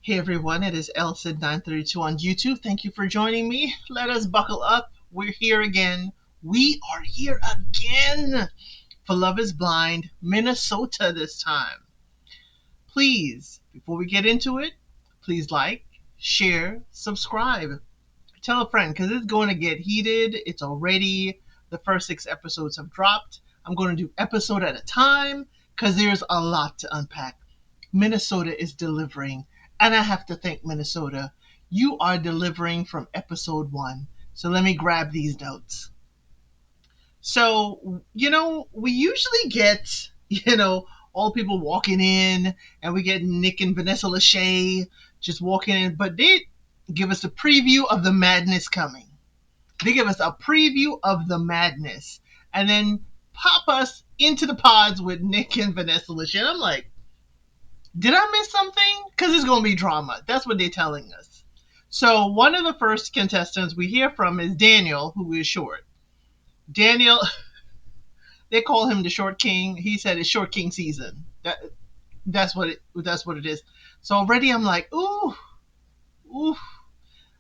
Hey everyone, it is LSID932 on YouTube. Thank you for joining me. Let us buckle up. We're here again. We are here again for Love is Blind, Minnesota this time. Please, before we get into it, please like, share, subscribe. Tell a friend because it's going to get heated. It's already, the first 6 episodes have dropped. I'm going to do episode at a time because there's a lot to unpack. Minnesota is delivering. And I have to thank Minnesota. You are delivering from episode 1. So let me grab these notes. So, we usually get, all people walking in, and we get Nick and Vanessa Lachey just walking in, but they give us a preview of the madness coming. They give us a preview of the madness, and then pop us into the pods with Nick and Vanessa Lachey. And I'm like, did I miss something? Because it's going to be drama. That's what they're telling us. So one of the first contestants we hear from is Daniel, who is short. Daniel, they call him the Short King. He said it's Short King season. That's what it is. So already I'm like, ooh,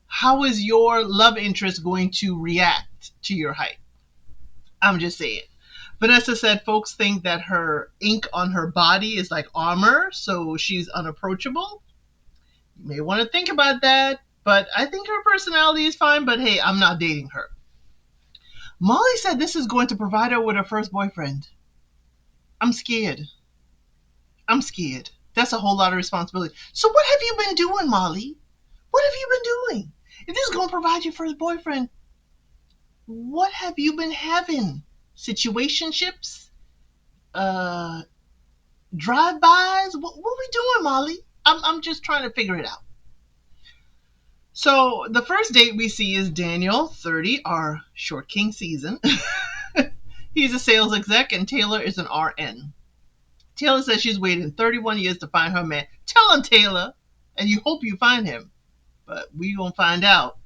how is your love interest going to react to your height? I'm just saying. Vanessa said folks think that her ink on her body is like armor, so she's unapproachable. You may want to think about that, but I think her personality is fine, but hey, I'm not dating her. Molly said this is going to provide her with her first boyfriend. I'm scared. That's a whole lot of responsibility. So what have you been doing, Molly? What have you been doing? If this is going to provide your first boyfriend, what have you been having? Situationships? Drive-bys? What we doing, Molly? I'm just trying to figure it out. So the first date we see is Daniel, 30, our Short King season. He's a sales exec, and Taylor is an RN. Taylor says she's waited 31 years to find her man. Tell him, Taylor, and you hope you find him. But we gonna find out.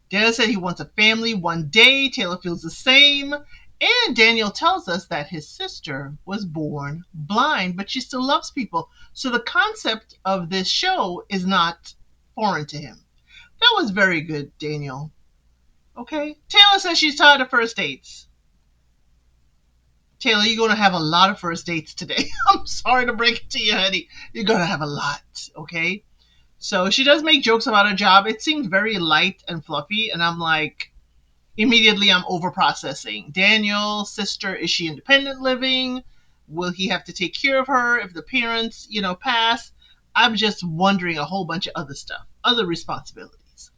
Daniel said he wants a family one day. Taylor feels the same. And Daniel tells us that his sister was born blind, but she still loves people. So the concept of this show is not foreign to him. That was very good, Daniel. Okay? Taylor says she's tired of first dates. Taylor, you're going to have a lot of first dates today. I'm sorry to break it to you, honey. You're going to have a lot, okay? So she does make jokes about her job. It seems very light and fluffy, and I'm like, immediately I'm over-processing. Daniel's sister, is she independent living? Will he have to take care of her if the parents, pass? I'm just wondering a whole bunch of other stuff, other responsibilities.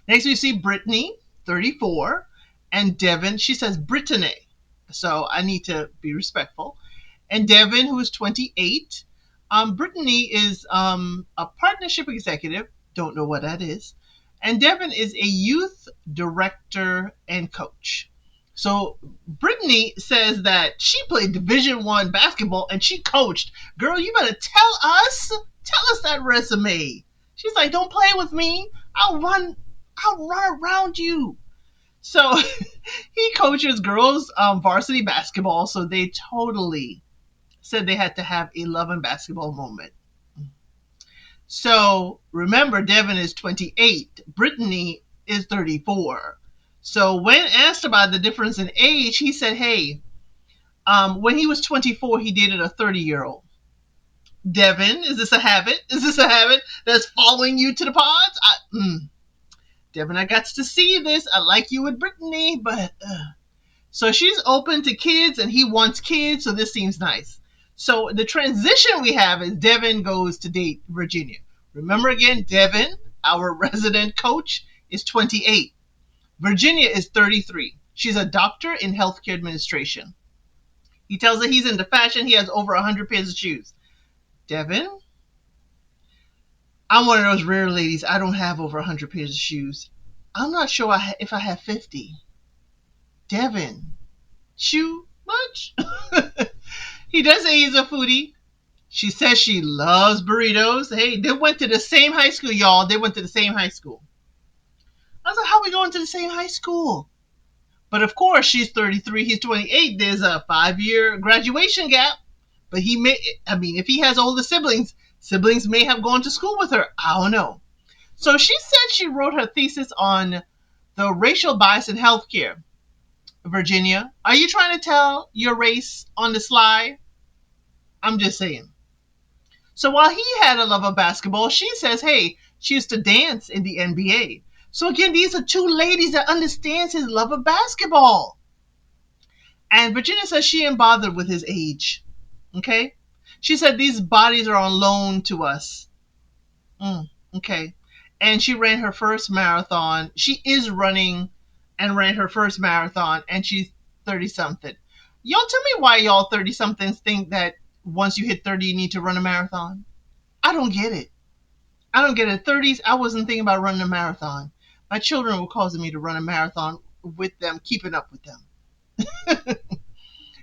Next we see Brittany, 34, and Devin. She says Brittany, so I need to be respectful. And Devin, who is 28. Brittany is a partnership executive. Don't know what that is. And Devin is a youth director and coach. So Brittany says that she played Division I basketball and she coached. Girl, you better tell us that resume. She's like, don't play with me. I'll run around you. So he coaches girls varsity basketball, so they totally said they had to have a love and basketball moment. So remember, Devin is 28. Brittany is 34. So when asked about the difference in age, he said, hey, when he was 24, he dated a 30-year-old. Devin, is this a habit? Is this a habit that's following you to the pods? Devin, I got to see this. I like you with Brittany, but... So she's open to kids, and he wants kids, so this seems nice. So the transition we have is Devin goes to date Virginia. Remember again, Devin, our resident coach, is 28. Virginia is 33. She's a doctor in healthcare administration. He tells her he's into fashion. He has over 100 pairs of shoes. Devin, I'm one of those rare ladies. I don't have over 100 pairs of shoes. I'm not sure if I have 50. Devin, shoe much? He does say he's a foodie. She says she loves burritos. Hey, they went to the same high school, y'all. They went to the same high school. I was like, how are we going to the same high school? But of course, she's 33, he's 28. There's a 5-year graduation gap. But if he has older siblings, Siblings may have gone to school with her. I don't know. So she said she wrote her thesis on the racial bias in healthcare. Virginia, are you trying to tell your race on the sly? I'm just saying. So while he had a love of basketball, she says, hey, she used to dance in the NBA. So again, these are two ladies that understands his love of basketball. And Virginia says she ain't bothered with his age. Okay? She said these bodies are on loan to us. Okay. And she ran her first marathon. She is running and ran her first marathon, and she's 30 something. Y'all tell me why y'all 30 somethings think that once you hit 30, you need to run a marathon. I don't get it. I don't get it. 30s, I wasn't thinking about running a marathon. My children were causing me to run a marathon with them, keeping up with them.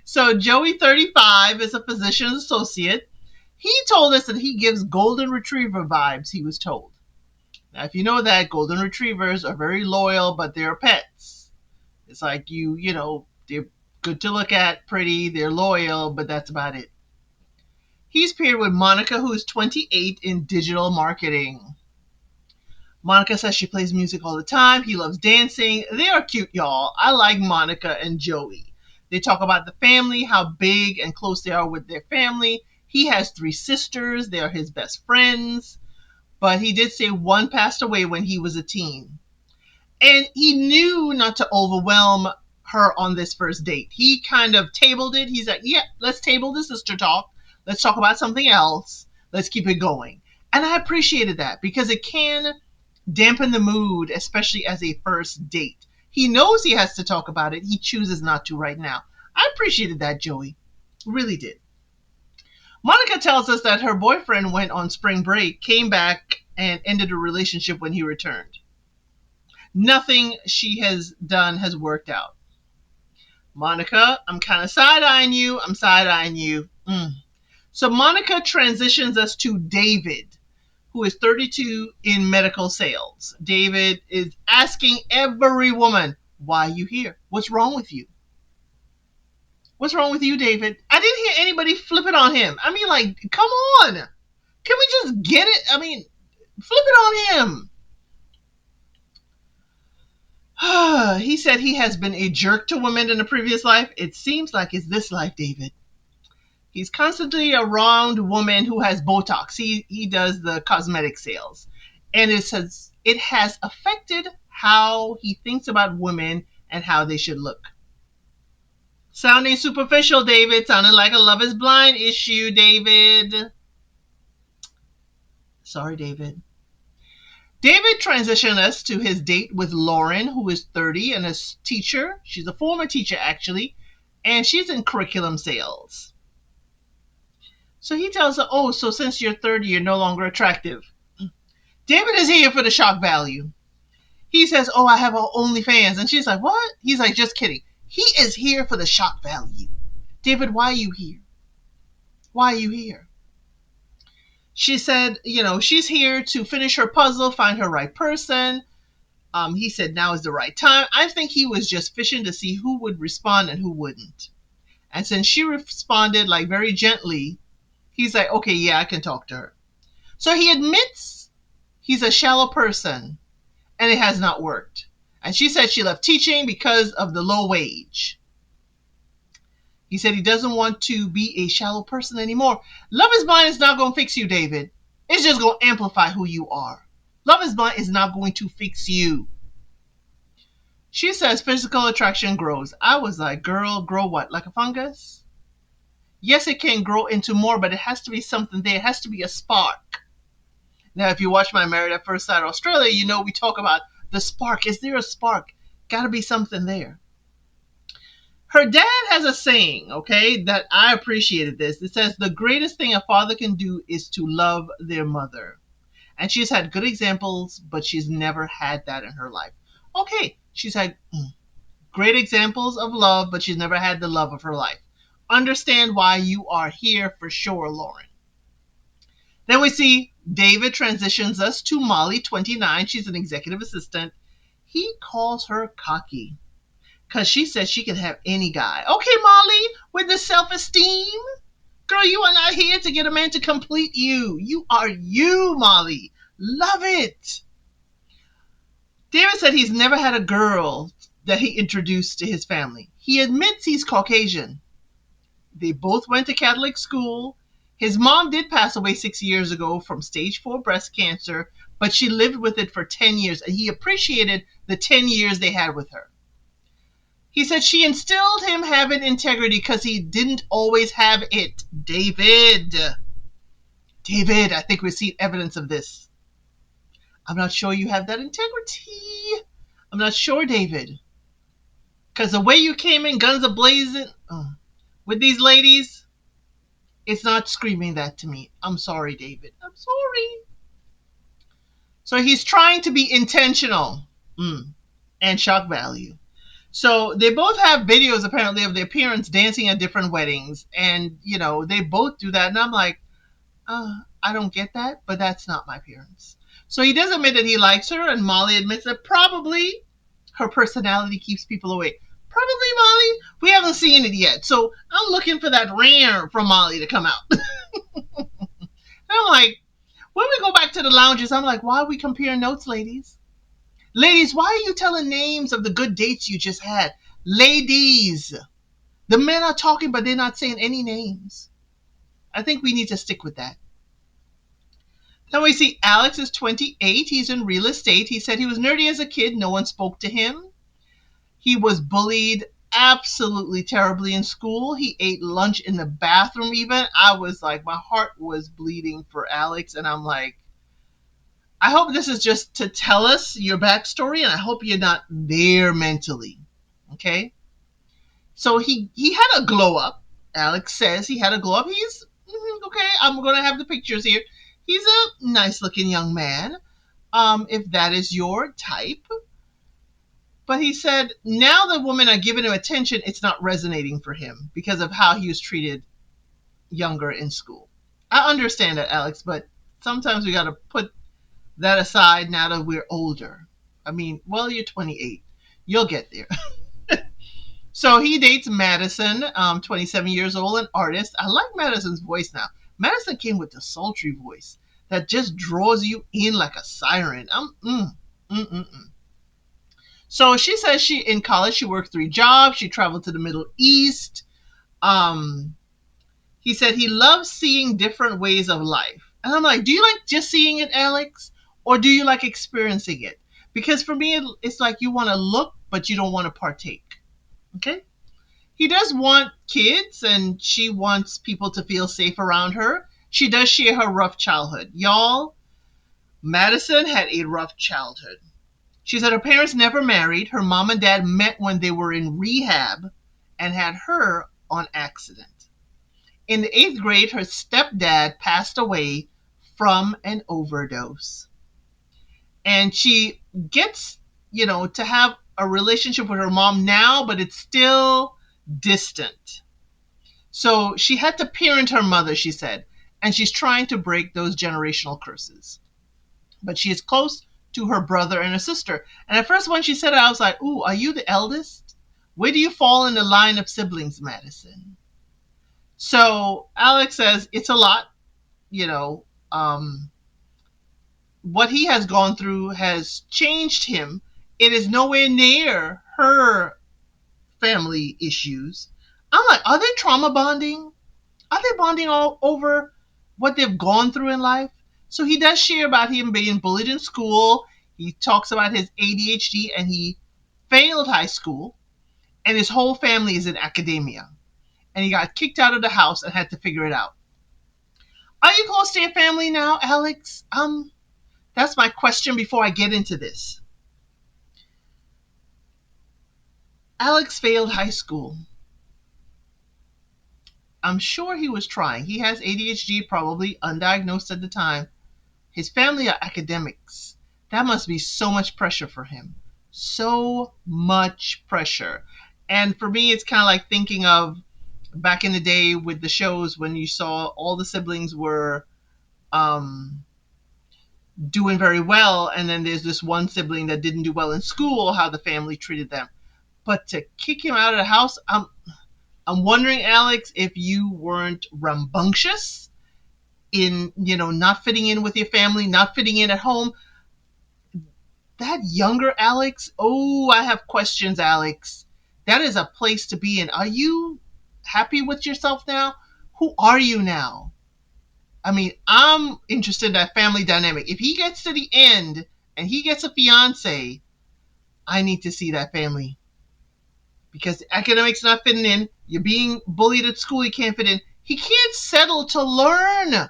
So Joey, 35, is a physician associate. He told us that he gives golden retriever vibes, he was told. Now, if you know that, golden retrievers are very loyal, but they're pets. It's like they're good to look at, pretty, they're loyal, but that's about it. He's paired with Monica, who is 28, in digital marketing. Monica says she plays music all the time. He loves dancing. They are cute, y'all. I like Monica and Joey. They talk about the family, how big and close they are with their family. He has 3 sisters. They are his best friends. But he did say one passed away when he was a teen. And he knew not to overwhelm her on this first date. He kind of tabled it. He's like, yeah, let's table the sister talk. Let's talk about something else. Let's keep it going. And I appreciated that because it can dampen the mood, especially as a first date. He knows he has to talk about it. He chooses not to right now. I appreciated that, Joey. Really did. Monica tells us that her boyfriend went on spring break, came back, and ended a relationship when he returned. Nothing she has done has worked out. Monica, I'm kind of side-eyeing you. I'm side-eyeing you. So Monica transitions us to David, who is 32 in medical sales. David is asking every woman, why are you here? What's wrong with you? What's wrong with you, David? I didn't hear anybody flip it on him. I mean, like, come on. Can we just get it? I mean, flip it on him. He said he has been a jerk to women in a previous life. It seems like it's this life, David. He's constantly around women who has Botox. He does the cosmetic sales. And it has affected how he thinks about women and how they should look. Sounding superficial, David. Sounding like a Love is Blind issue, David. Sorry, David. David transitioned us to his date with Lauren, who is 30 and a teacher. She's a former teacher, actually, and she's in curriculum sales. So he tells her, oh, so since you're 30, you're no longer attractive. David is here for the shock value. He says, oh, I have OnlyFans. And she's like, what? He's like, just kidding. He is here for the shock value. David, why are you here? Why are you here? She said, she's here to finish her puzzle, find her right person. He said now is the right time. I think he was just fishing to see who would respond and who wouldn't. And since she responded like very gently, he's like, okay, yeah, I can talk to her. So he admits he's a shallow person and it has not worked. And she said she left teaching because of the low wage. He said he doesn't want to be a shallow person anymore. Love is Blind is not going to fix you, David. It's just going to amplify who you are. Love is Blind is not going to fix you. She says physical attraction grows. I was like, girl, grow what? Like a fungus? Yes, it can grow into more, but it has to be something there. It has to be a spark. Now, if you watch my Married at First Sight Australia, we talk about the spark. Is there a spark? Got to be something there. Her dad has a saying, okay, that I appreciated this. It says, the greatest thing a father can do is to love their mother. And she's had good examples, but she's never had that in her life. Okay, she's had great examples of love, but she's never had the love of her life. Understand why you are here for sure, Lauren. Then we see David transitions us to Molly, 29. She's an executive assistant. He calls her cocky because she says she can have any guy. Okay, Molly, with the self-esteem, Girl, you are not here to get a man to complete you. You are you, Molly. Love it. David said he's never had a girl that he introduced to his family. He admits he's Caucasian. They both went to Catholic school. His mom did pass away 6 years ago from stage 4 breast cancer, but she lived with it for 10 years, and he appreciated the 10 years they had with her. He said she instilled him having integrity because he didn't always have it. David, I think we've seen evidence of this. I'm not sure you have that integrity. I'm not sure, David. Because the way you came in guns a-blazing with these ladies, it's not screaming that to me. I'm sorry, David. I'm sorry. So he's trying to be intentional and shock value. So they both have videos apparently of their parents dancing at different weddings. And, they both do that. And I'm like, I don't get that, but that's not my parents. So he does admit that he likes her, and Molly admits that probably her personality keeps people away. Probably, Molly. We haven't seen it yet. So I'm looking for that rare from Molly to come out. And I'm like, when we go back to the lounges, I'm like, why are we comparing notes, ladies? Ladies, why are you telling names of the good dates you just had? Ladies, the men are talking, but they're not saying any names. I think we need to stick with that. Then we see Alex is 28. He's in real estate. He said he was nerdy as a kid. No one spoke to him. He was bullied absolutely terribly in school. He ate lunch in the bathroom even. I was like, my heart was bleeding for Alex. And I'm like, I hope this is just to tell us your backstory. And I hope you're not there mentally. Okay? So he had a glow up. Alex says he had a glow up. He's, okay, I'm going to have the pictures here. He's a nice looking young man, if that is your type. But he said now that women are giving him attention, it's not resonating for him because of how he was treated younger in school. I understand that, Alex, but sometimes we got to put that aside now that we're older. I mean, well, you're 28. You'll get there. So he dates Madison, 27 years old, an artist. I like Madison's voice now. Madison came with a sultry voice that just draws you in like a siren. So she says in college she worked 3 jobs. She traveled to the Middle East. He said he loves seeing different ways of life. And I'm like, do you like just seeing it, Alex? Or do you like experiencing it? Because for me, it's like you want to look, but you don't want to partake. Okay? He does want kids, and she wants people to feel safe around her. She does share her rough childhood. Y'all, Madison had a rough childhood. She said her parents never married. Her mom and dad met when they were in rehab and had her on accident. In the 8th grade, her stepdad passed away from an overdose. And she gets, to have a relationship with her mom now, but it's still distant. So she had to parent her mother, she said, and she's trying to break those generational curses. But she is close to her brother and her sister. And at first when she said it, I was like, ooh, are you the eldest? Where do you fall in the line of siblings, Madison? So Alex says it's a lot, what he has gone through has changed him. It is nowhere near her family issues. I'm like, are they trauma bonding? Are they bonding all over what they've gone through in life? So he does share about him being bullied in school. He talks about his ADHD, and he failed high school, and his whole family is in academia. And he got kicked out of the house and had to figure it out. Are you close to your family now, Alex? That's my question before I get into this. Alex failed high school. I'm sure he was trying. He has ADHD, probably undiagnosed at the time. His family are academics. That must be so much pressure for him. So much pressure. And for me, it's kind of like thinking of back in the day with the shows when you saw all the siblings were doing very well, and then there's this one sibling that didn't do well in school, how the family treated them. But to kick him out of the house, I'm wondering, Alex, if you weren't rambunctious in, not fitting in with your family, not fitting in at home. That younger Alex, oh, I have questions, Alex. That is a place to be in. Are you happy with yourself now? Who are you now? I mean, I'm interested in that family dynamic. If he gets to the end and he gets a fiance, I need to see that family. Because academics not fitting in, you're being bullied at school, you can't fit in. He can't settle to learn.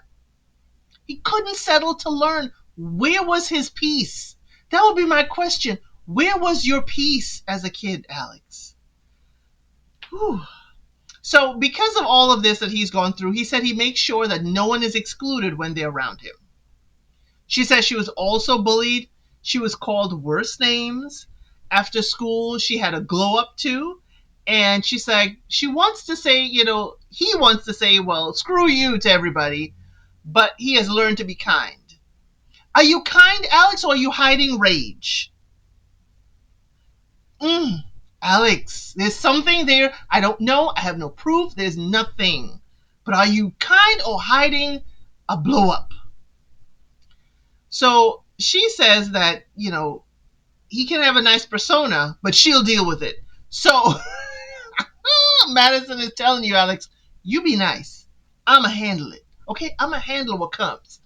He couldn't settle to learn. Where was his peace? That would be my question. Where was your peace as a kid, Alex? Whew. So, because of all of this that he's gone through, he said he makes sure that no one is excluded when they're around him. She says she was also bullied. She was called worse names. After school, she had a glow up too. And she's like, she wants to say, he wants to say, well, screw you to everybody, but he has learned to be kind. Are you kind, Alex, or are you hiding rage? Mm, Alex, there's something there. I don't know. I have no proof. There's nothing. But are you kind or hiding a blow up? So she says that, he can have a nice persona, but she'll deal with it. So Madison is telling you, Alex, you be nice. I'ma handle it. Okay? I'ma handle what comes.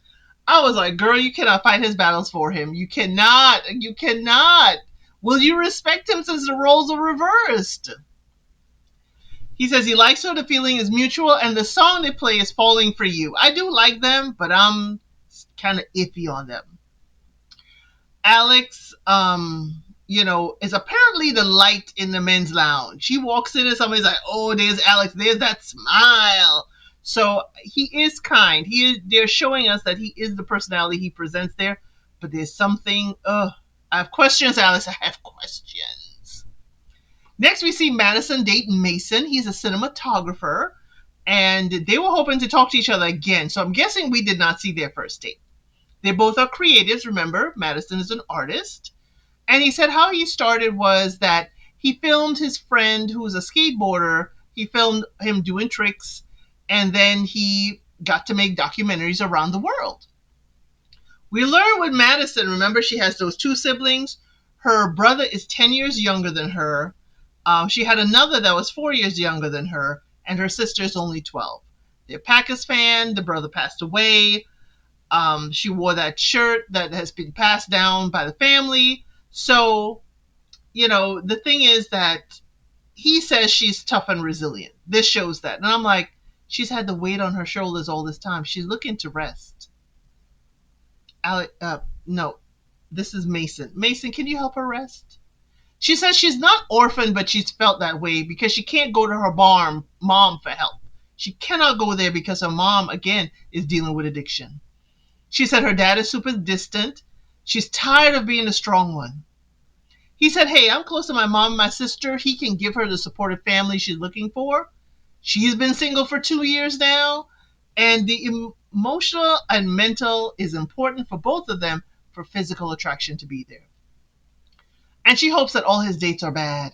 I was like, girl, you cannot fight his battles for him. You cannot. You cannot. Will you respect him since the roles are reversed? He says he likes her, the feeling is mutual, and the song they play is Falling for You. I do like them, but I'm kind of iffy on them. Alex, is apparently the light in the men's lounge. He walks in and somebody's like, oh, there's Alex, there's that smile. So he is kind. They're showing us that he is the personality he presents there, but there's something, I have questions, Alex. I have questions. Next, we see Madison dating Mason. He's a cinematographer, and they were hoping to talk to each other again. So I'm guessing we did not see their first date. They both are creatives. Remember, Madison is an artist. And he said how he started was that he filmed his friend who was a skateboarder. He filmed him doing tricks, and then he got to make documentaries around the world. We learned with Madison, remember, she has those two siblings. Her brother is 10 years younger than her. She had another that was 4 years younger than her, and her sister is only 12. They're Packers fan. The brother passed away. She wore that shirt that has been passed down by the family. So, the thing is that he says she's tough and resilient. This shows that. And I'm like, she's had the weight on her shoulders all this time. She's looking to rest. No, this is Mason. Mason, can you help her rest? She says she's not orphaned, but she's felt that way because she can't go to her mom for help. She cannot go there because her mom, again, is dealing with addiction. She said her dad is super distant. She's tired of being the strong one. He said, hey, I'm close to my mom and my sister. He can give her the supportive family she's looking for. She's been single for 2 years now. And the emotional and mental is important for both of them for physical attraction to be there. And she hopes that all his dates are bad.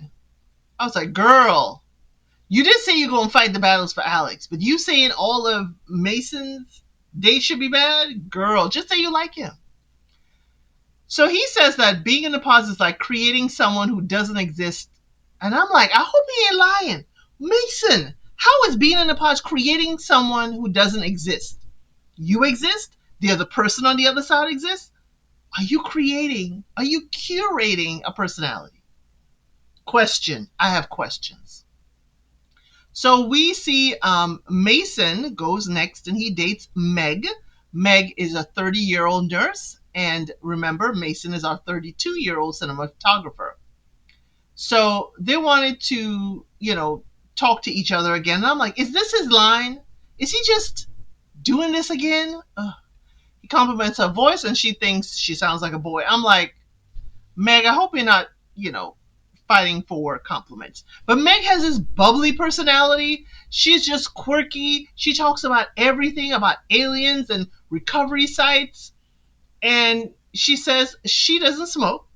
I was like, girl, you did say you're going to fight the battles for Alex, but you saying all of Mason's dates should be bad? Girl, just say you like him. So he says that being in the pause is like creating someone who doesn't exist. And I'm like, I hope he ain't lying. Mason, how is being in the pause creating someone who doesn't exist? You exist? The other person on the other side exists? Are you curating a personality? Question. I have questions. So we see Mason goes next and he dates Meg. Meg is a 30-year-old nurse. And remember, Mason is our 32-year-old cinematographer. So they wanted to, talk to each other again. And I'm like, is this his line? Is he just doing this again? He compliments her voice and she thinks she sounds like a boy. I'm like, Meg, I hope you're not, fighting for compliments. But Meg has this bubbly personality. She's just quirky. She talks about everything, about aliens and recovery sites. And she says she doesn't smoke,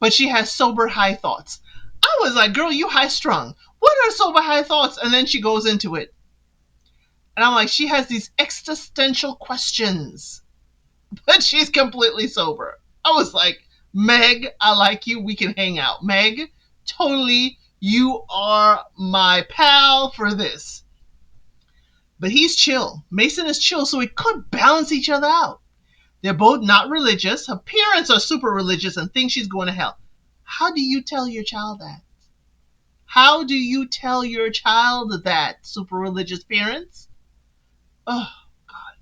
but she has sober high thoughts. I was like, girl, you high strung. What are sober high thoughts? And then she goes into it. And I'm like, she has these existential questions, but she's completely sober. I was like, Meg, I like you. We can hang out. Meg, totally, you are my pal for this. But he's chill. Mason is chill, so we could balance each other out. They're both not religious. Her parents are super religious and think she's going to hell. How do you tell your child that? How do you tell your child that, super religious parents? Oh, God.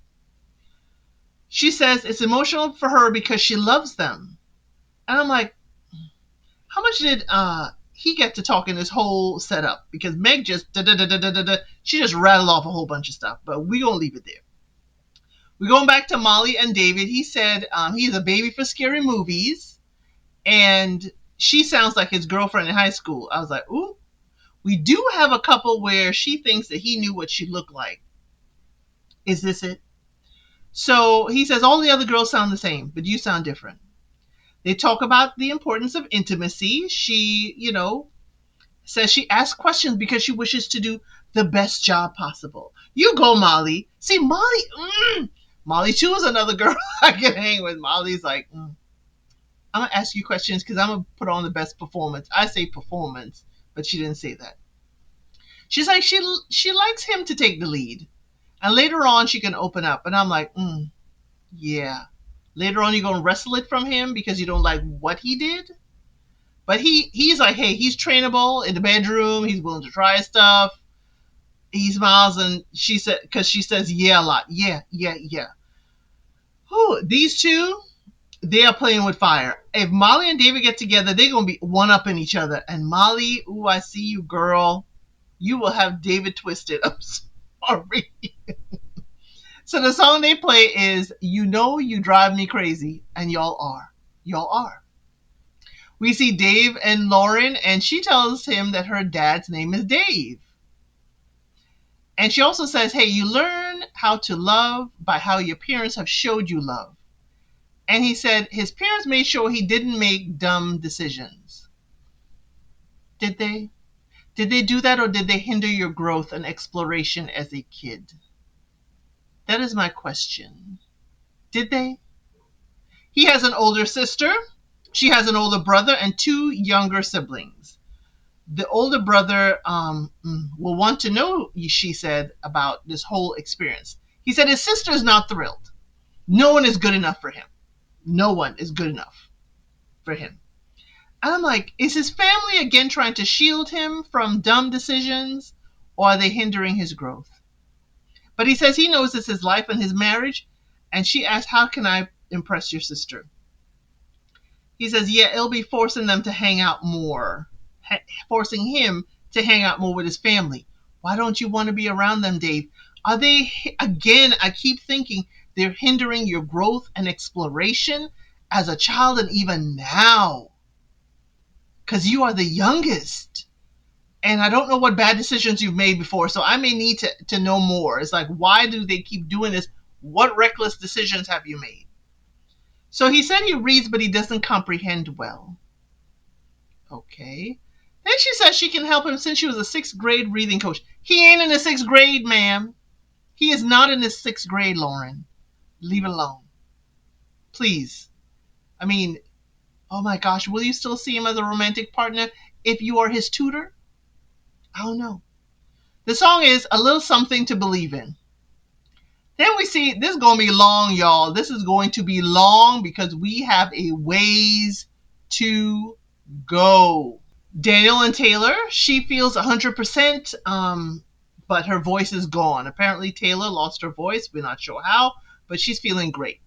She says it's emotional for her because she loves them. And I'm like, how much did he get to talk in this whole setup? Because Meg just she just rattled off a whole bunch of stuff, but we're gonna leave it there. We're going back to Molly and David. He said he's a baby for scary movies, and she sounds like his girlfriend in high school. I was like, ooh, we do have a couple where she thinks that he knew what she looked like. Is this it? So he says all the other girls sound the same, but you sound different. They talk about the importance of intimacy. She, says she asks questions because she wishes to do the best job possible. You go, Molly. See, Molly too is another girl I can hang with. Molly's like, I'm gonna ask you questions because I'm gonna put on the best performance. I say performance, but she didn't say that. She's like, she likes him to take the lead, and later on she can open up. And I'm like, yeah. Later on you're gonna wrestle it from him because you don't like what he did. But he's like, hey, he's trainable in the bedroom. He's willing to try stuff. He smiles, and she said, because she says yeah a lot. Yeah, yeah, yeah. Whew, these two, they are playing with fire. If Molly and David get together, they're going to be one-upping each other. And Molly, ooh, I see you, girl. You will have David twisted. I'm sorry. So the song they play is You Know You Drive Me Crazy. And y'all are. Y'all are. We see Dave and Lauren, and she tells him that her dad's name is Dave. And she also says, hey, you learn how to love by how your parents have showed you love. And he said his parents made sure he didn't make dumb decisions. Did they? Did they do that, or did they hinder your growth and exploration as a kid? That is my question. Did they? He has an older sister. She has an older brother and two younger siblings. The older brother will want to know, she said, about this whole experience. He said his sister is not thrilled. No one is good enough for him. No one is good enough for him. And I'm like, is his family again trying to shield him from dumb decisions, or are they hindering his growth? But he says he knows it's his life and his marriage. And she asks, how can I impress your sister? He says, yeah, it'll be forcing them to hang out more. Forcing him to hang out more with his family. Why don't you want to be around them, Dave? Are they, again, I keep thinking they're hindering your growth and exploration as a child, and even now. Because you are the youngest. And I don't know what bad decisions you've made before, so I may need to know more. It's like, why do they keep doing this? What reckless decisions have you made? So he said he reads, but he doesn't comprehend well. Okay. Then she says she can help him since she was a 6th grade reading coach. He ain't in the 6th grade, ma'am. He is not in the 6th grade, Lauren. Leave it alone. Please. I mean, oh my gosh, will you still see him as a romantic partner if you are his tutor? I don't know. The song is A Little Something to Believe In. Then we see, this is going to be long, y'all. This is going to be long because we have a ways to go. Daniel and Taylor, she feels 100%, but her voice is gone. Apparently Taylor lost her voice. We're not sure how, but she's feeling great.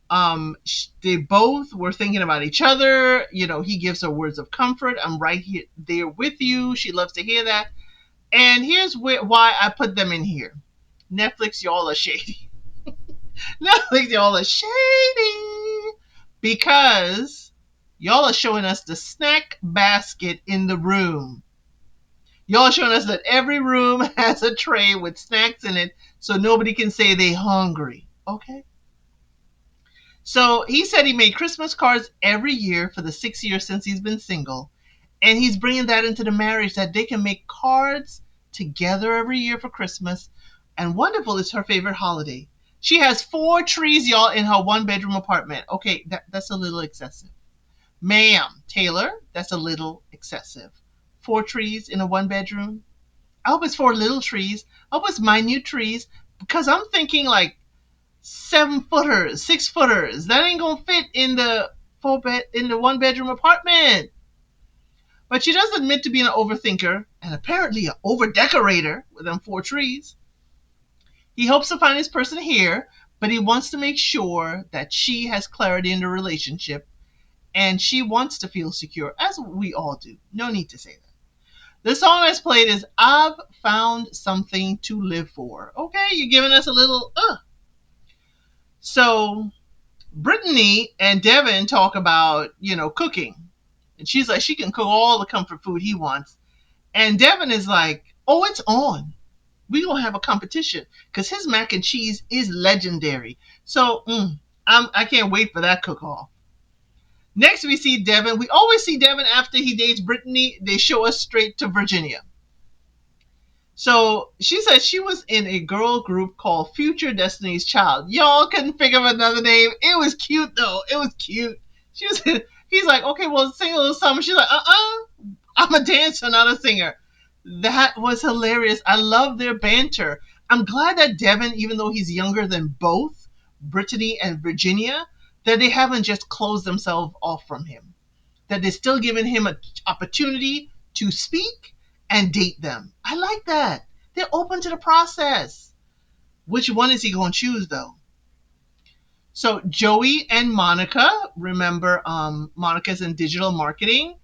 They both were thinking about each other. He gives her words of comfort. I'm right here, there with you. She loves to hear that. And here's why I put them in here. Netflix, y'all are shady. Netflix, y'all are shady. Because y'all are showing us the snack basket in the room. Y'all are showing us that every room has a tray with snacks in it so nobody can say they're hungry. Okay? So he said he made Christmas cards every year for the 6 years since he's been single. And he's bringing that into the marriage that they can make cards together every year for Christmas. And wonderful is her favorite holiday. She has 4 trees, y'all, in her 1 bedroom apartment. Okay, that's a little excessive. Ma'am, Taylor, that's a little excessive. 4 trees in a 1 bedroom? I hope it's 4 little trees. I hope it's minute trees because I'm thinking like 7 footers, 6 footers. That ain't gonna fit in the 1 bedroom apartment. But she does admit to being an overthinker and apparently an overdecorator with them 4 trees. He hopes to find his person here, but he wants to make sure that she has clarity in the relationship and she wants to feel secure, as we all do. No need to say that. The song that's played is I've Found Something to Live For. Okay, you're giving us a little, So, Brittany and Devin talk about, cooking. And she's like, she can cook all the comfort food he wants. And Devin is like, oh, it's on. We gonna have a competition because his mac and cheese is legendary. So I can't wait for that cook-off. Next, we see Devin. We always see Devin after he dates Brittany. They show us straight to Virginia. So she said she was in a girl group called Future Destiny's Child. Y'all couldn't figure of another name. It was cute though. It was cute. She was. He's like, okay, well, sing a little something. She's like, I'm a dancer, not a singer. That was hilarious. I love their banter. I'm glad that Devin, even though he's younger than both Brittany and Virginia, that they haven't just closed themselves off from him. That they're still giving him an opportunity to speak and date them. I like that. They're open to the process. Which one is he going to choose, though? So Joey and Monica, remember Monica's in digital marketing.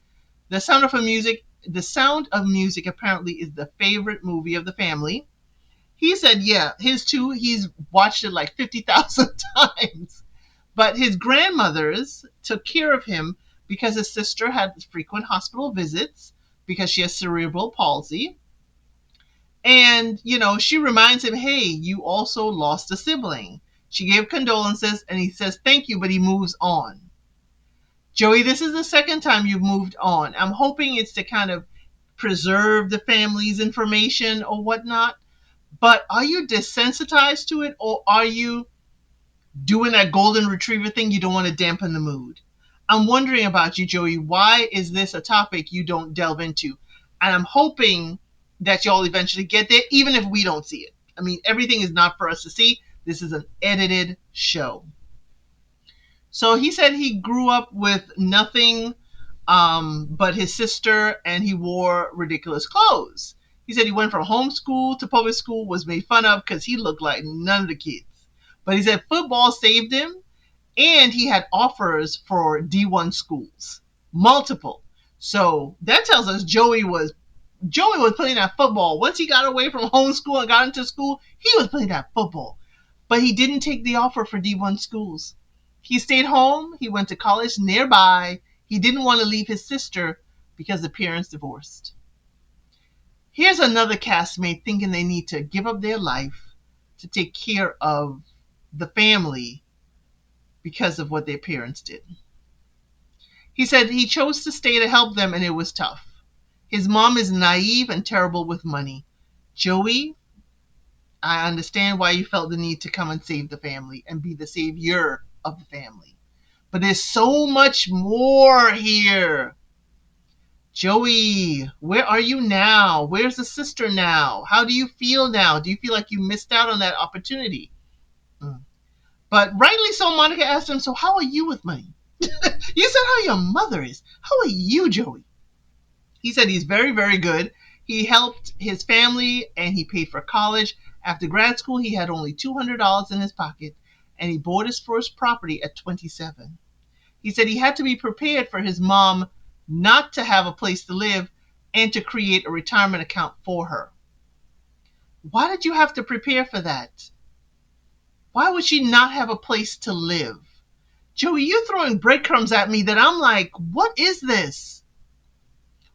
The Sound of Music. The Sound of Music apparently is the favorite movie of the family. He said, yeah, his too. He's watched it like 50,000 times. But his grandmothers took care of him because his sister had frequent hospital visits because she has cerebral palsy. And, she reminds him, hey, you also lost a sibling. She gave condolences and he says thank you, but he moves on. Joey, this is the second time you've moved on. I'm hoping it's to kind of preserve the family's information or whatnot. But are you desensitized to it or are you doing that golden retriever thing? You don't want to dampen the mood. I'm wondering about you, Joey. Why is this a topic you don't delve into? And I'm hoping that y'all eventually get there, even if we don't see it. I mean, everything is not for us to see. This is an edited show. So he said he grew up with nothing but his sister, and he wore ridiculous clothes. He said he went from homeschool to public school, was made fun of because he looked like none of the kids. But he said football saved him, and he had offers for D1 schools, multiple. So that tells us Joey was playing that football. Once he got away from homeschool and got into school, he was playing that football. But he didn't take the offer for D1 schools. He stayed home. He went to college nearby. He didn't want to leave his sister because the parents divorced. Here's another castmate thinking they need to give up their life to take care of the family because of what their parents did. He said he chose to stay to help them and it was tough. His mom is naive and terrible with money. Joey, I understand why you felt the need to come and save the family and be the savior of the family. But there's so much more here. Joey, where are you now? Where's the sister now? How do you feel now? Do you feel like you missed out on that opportunity? But rightly so, Monica asked him, so how are you with money? You said how your mother is. How are you, Joey? He said he's very, very good. He helped his family and he paid for college. After grad school, he had only $200 in his pocket and he bought his first property at 27. He said he had to be prepared for his mom not to have a place to live and to create a retirement account for her. Why did you have to prepare for that? Why would she not have a place to live? Joey, you're throwing breadcrumbs at me that I'm like, what is this?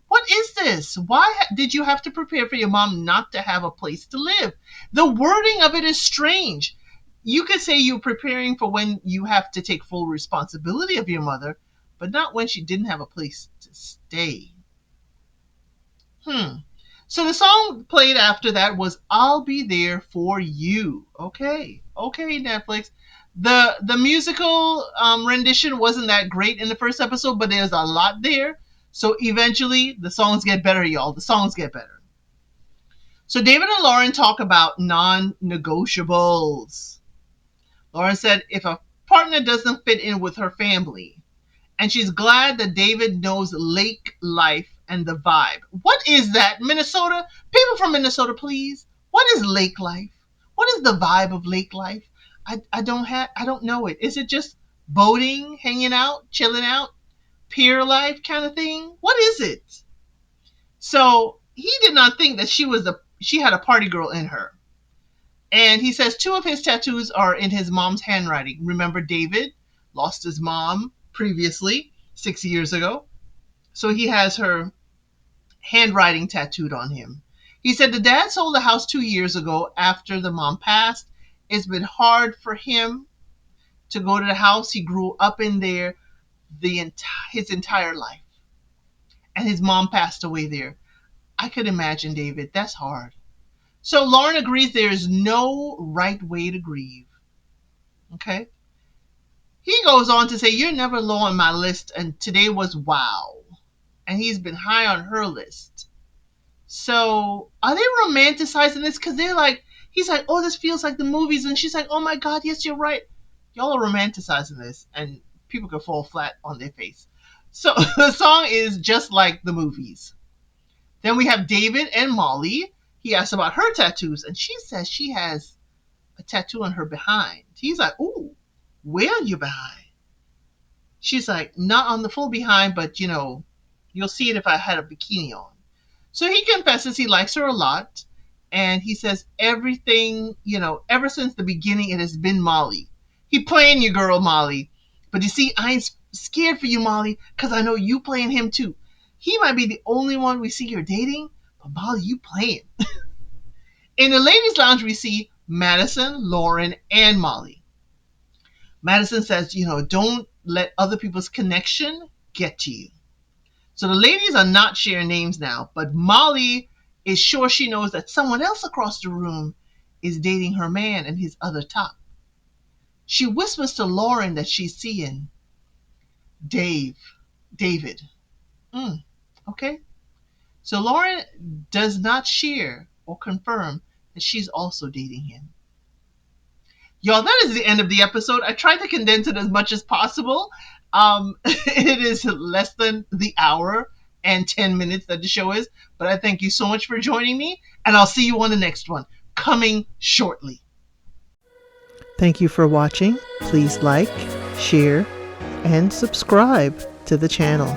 What is this? Why did you have to prepare for your mom not to have a place to live? The wording of it is strange. You could say you're preparing for when you have to take full responsibility of your mother, but not when she didn't have a place to stay. Hmm. So the song played after that was "I'll Be There for You." Okay, okay, Netflix. The musical rendition wasn't that great in the first episode, but there's a lot there. So eventually, the songs get better, y'all. The songs get better. So David and Lauren talk about non-negotiables. Lauren said if a partner doesn't fit in with her family, and she's glad that David knows lake life and the vibe. What is that, Minnesota? People from Minnesota, please. What is lake life? What is the vibe of lake life? I don't know it. Is it just boating, hanging out, chilling out, pier life kind of thing? What is it? So he did not think that she had a party girl in her. And he says two of his tattoos are in his mom's handwriting. Remember, David lost his mom previously, 6 years ago. So he has her handwriting tattooed on him. He said the dad sold the house 2 years ago after the mom passed. It's been hard for him to go to the house. He grew up in there his entire life. And his mom passed away there. I could imagine, David. That's hard. So Lauren agrees there is no right way to grieve. Okay? He goes on to say, "You're never low on my list, and today was wow." And he's been high on her list. So are they romanticizing this? Because he's like, "Oh, this feels like the movies." And she's like, "Oh my God, yes, you're right." Y'all are romanticizing this, and people can fall flat on their face. So the song is just like the movies. Then we have David and Molly. He asks about her tattoos, and she says she has a tattoo on her behind. He's like, "Ooh, where are you behind?" She's like, "Not on the full behind, but you'll see it if I had a bikini on." So he confesses he likes her a lot. And he says everything, ever since the beginning, it has been Molly. He playing you, girl, Molly. But you see, I ain't scared for you, Molly, because I know you playing him too. He might be the only one we see you're dating, but Molly, you playing. In the ladies' lounge, we see Madison, Lauren, and Molly. Madison says, don't let other people's connection get to you. So the ladies are not sharing names now, but Molly is sure she knows that someone else across the room is dating her man and his other top. She whispers to Lauren that she's seeing David. Okay. So Lauren does not share or confirm that she's also dating him. Y'all, that is the end of the episode. I tried to condense it as much as possible. It is less than the hour and 10 minutes that the show is, but I thank you so much for joining me, and I'll see you on the next one, coming shortly. Thank you for watching. Please like, share, and subscribe to the channel.